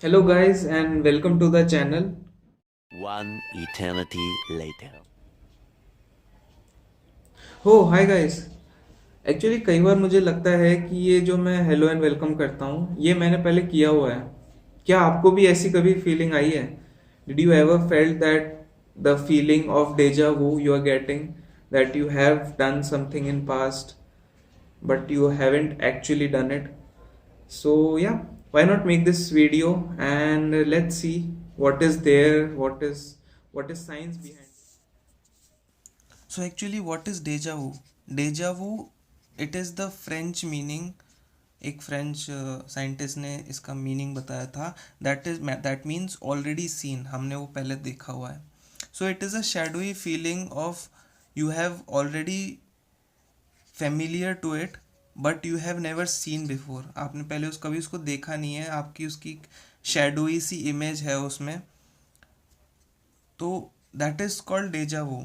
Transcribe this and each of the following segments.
Hello, guys, and welcome to the channel. One eternity later. हो hi guys. Actually कई बार मुझे लगता है कि ये जो मैं हेलो एंड वेलकम करता हूँ ये मैंने पहले किया हुआ है। क्या आपको भी ऐसी कभी फीलिंग आई है? Did you ever felt that the feeling of deja vu you are getting, that you have done something in past but you haven't actually done it? So yeah, why not make this video and let's see what is there, what is science behind it. So actually what is deja vu? Deja vu, it is the French meaning. एक French scientist ने इसका meaning बताया था। That means already seen, हमने वो पहले देखा हुआ है। So it is a shadowy feeling of you have already familiar to it but you have never seen before. आपने पहले कभी उसको देखा नहीं है, आपकी उसकी शैडोई सी इमेज है उसमें। तो दैट इज़ कॉल्ड डेजा वो।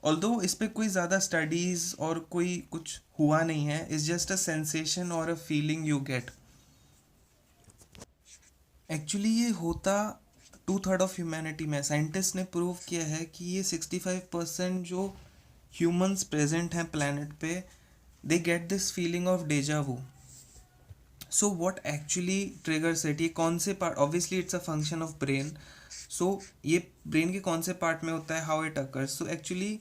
ऑल्दो इस पे कोई ज़्यादा स्टडीज़ और कोई कुछ हुआ नहीं है, इट्स जस्ट अ सेंसेशन और a feeling you get. Actually ये होता 2/3 ऑफ ह्यूमैनिटी में। साइंटिस्ट ने प्रूव किया है कि ये 65% जो ह्यूमंस प्रेजेंट हैं प्लानट पे, they get this feeling of deja vu. So what actually triggers it? ये कौन से part, obviously it's a function of brain. So ये ब्रेन के कौन से पार्ट में होता है, how it occurs? So actually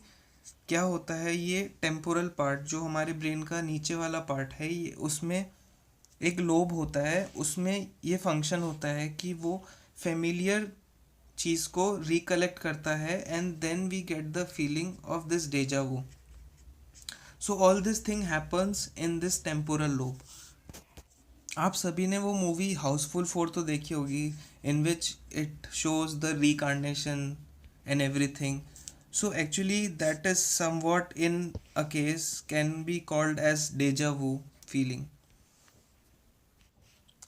क्या होता है, ये टेम्पोरल पार्ट जो हमारे ब्रेन का नीचे वाला पार्ट है, ये उसमें एक लोब होता है, उसमें ये फंक्शन होता है कि वो फेमिलियर चीज़ को रिकलेक्ट करता है and then we get the feeling of this deja vu. So all this thing happens in this temporal lobe. आप सभी ने वो मूवी हाउसफुल 4 तो देखी होगी, in which it shows the reincarnation and everything. So actually that is somewhat in a case can be called as deja vu feeling.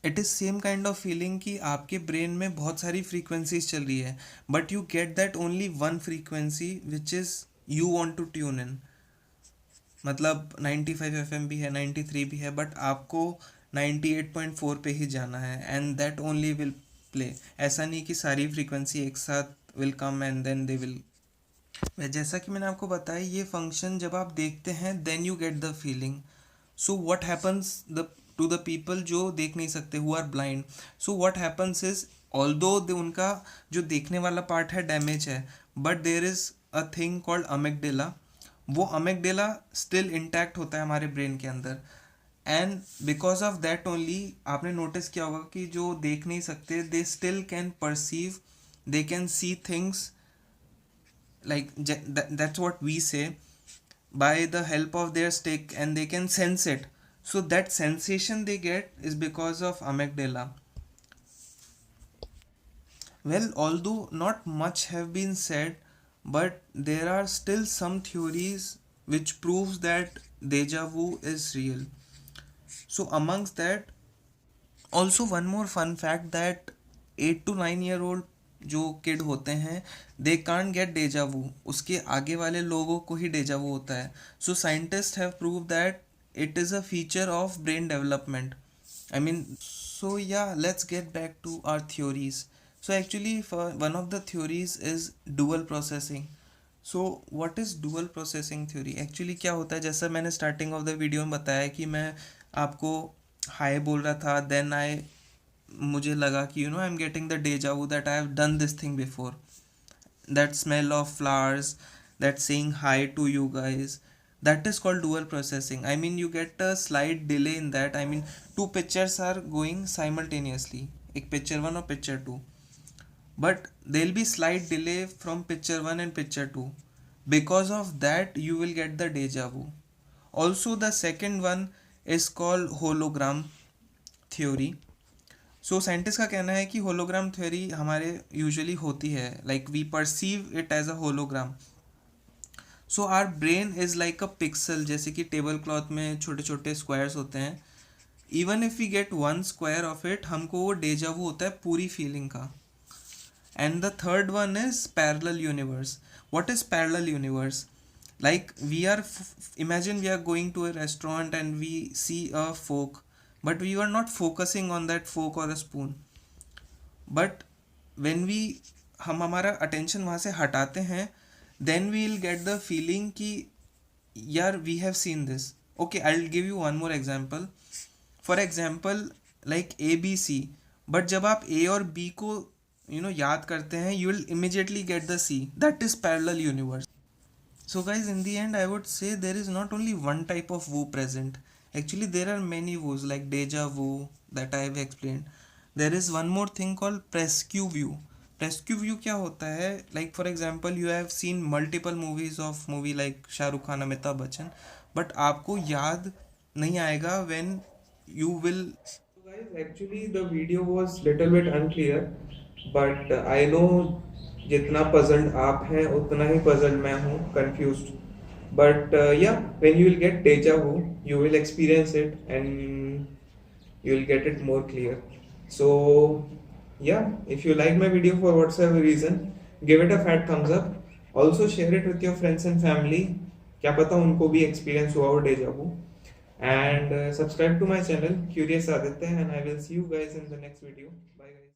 It is same kind of feeling कि आपके brain में बहुत सारी frequencies चल रही है but you get that only one frequency which is you want to tune in. मतलब 95 FM भी है, 93 भी है, बट आपको 98.4 पे ही जाना है and that only will play. ऐसा नहीं कि सारी फ्रीक्वेंसी एक साथ will come and then they will. जैसा कि मैंने आपको बताया, ये फंक्शन जब आप देखते हैं then you get the feeling. So what happens the to the people जो देख नहीं सकते, who are blind. So what happens is, although उनका जो देखने वाला पार्ट है डैमेज है, but there is a thing called amygdala. वो अमेगडेला स्टिल इंटैक्ट होता है हमारे ब्रेन के अंदर। And because of that only आपने नोटिस किया होगा कि जो देख नहीं सकते they still can perceive, they can see things, like that's what we say, by the help of their stick, and they can sense it. So that sensation they get is because of amygdala. Well, although not much have been said, but there are still some theories which proves that deja vu is real. So amongst that, also one more fun fact that 8 to 9 year old जो kid होते हैं, they can't get डेजा वू, उसके आगे वाले लोगों को ही डेजा vu होता है। So scientists have prove that it is a feature of brain development. I mean, so yeah let's get back to our theories. So actually one of the theories is dual processing. So what is dual processing theory? Actually क्या होता है, जैसा मैंने starting of the video में बताया कि मैं आपको हाय बोल रहा था, देन आई, मुझे लगा कि I am getting the deja vu that I have done this thing before. That smell of flowers, that saying hi to you guys, that is called dual processing. I mean, you get a slight delay in that. I mean, two pictures are going simultaneously, एक picture 1 और picture 2, but there will be slight delay from picture 1 and picture 2. Because of that you will get the deja vu. Also the second one is called hologram theory. So scientist का कहना है कि hologram theory हमारे usually होती है, like we perceive it as a hologram. So our brain is like a pixel, जैसे कि table cloth में छोटे छोटे स्क्वायर्स होते हैं। Even if we get one square of it, हमको वो डेजा वो होता है पूरी फीलिंग का। And the third one is parallel universe. What is parallel universe? like we are imagine we are going to a restaurant and we see a fork, but we are not focusing on that fork or a spoon. But when we हम हमारा attention वहाँ से हटाते हैं, then we will get the feeling कि यार we have seen this. Okay, I will give you one more example. For example like ABC, but जब आप A और B को याद करते हैं, you will immediately get the C. That is parallel universe. So guys, in the end, I would say there is not only one type of woo present. Actually, there are many woos like deja vu that I have explained. There is one more thing called presque view. Presque view क्या होता है? Like for example, you have seen multiple movies of movie like Shahrukh Khan, Amitabh Bachchan, but आपको याद नहीं आएगा when you will. So guys, actually the video was little bit unclear, but I know जितना puzzled आप हैं उतना ही puzzled मैं हूँ, confused. But yeah, when you will get deja vu, you will experience it and you will get it more clear. So yeah, if you like my video for whatsoever reason, give it a fat thumbs up. Also share it with your friends and family. क्या पता उनको भी experience हुआ हो deja vu. And subscribe to my channel Curious Aditya, and I will see you guys in the next video. Bye guys.